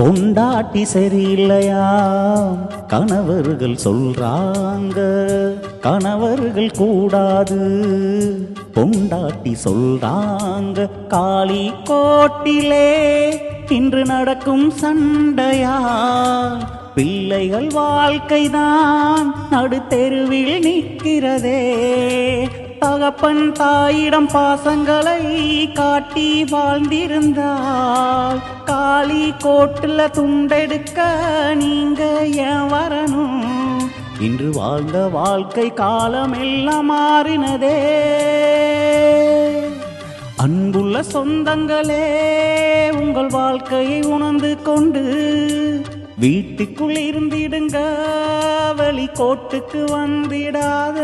பொண்டாட்டி சரியில்லையா கணவர்கள் சொல்றாங்க, கணவர்கள் கூடாது பொண்டாட்டி சொல்றாங்க. காளி கோட்டிலே இன்று நடக்கும் சண்டையா, பிள்ளைகள் வாழ்க்கைதான் நடுத்தெருவில் நிற்கிறதே. தகப்பன் தாயிடம் பாசங்களை காட்டி வாழ்ந்திருந்தால் காளி கோட்டுல துண்டெடுக்க நீங்க ஏன் வரணும்? இன்று வாழ்ந்த வாழ்க்கை காலம் எல்லாம் மாறினதே. அன்புள்ள சொந்தங்களே, உங்கள் வாழ்க்கையை உணர்ந்து கொண்டு வீட்டுக்குள் இருந்திடுங்க, வெளிக்கோட்டுக்கு வந்திடாத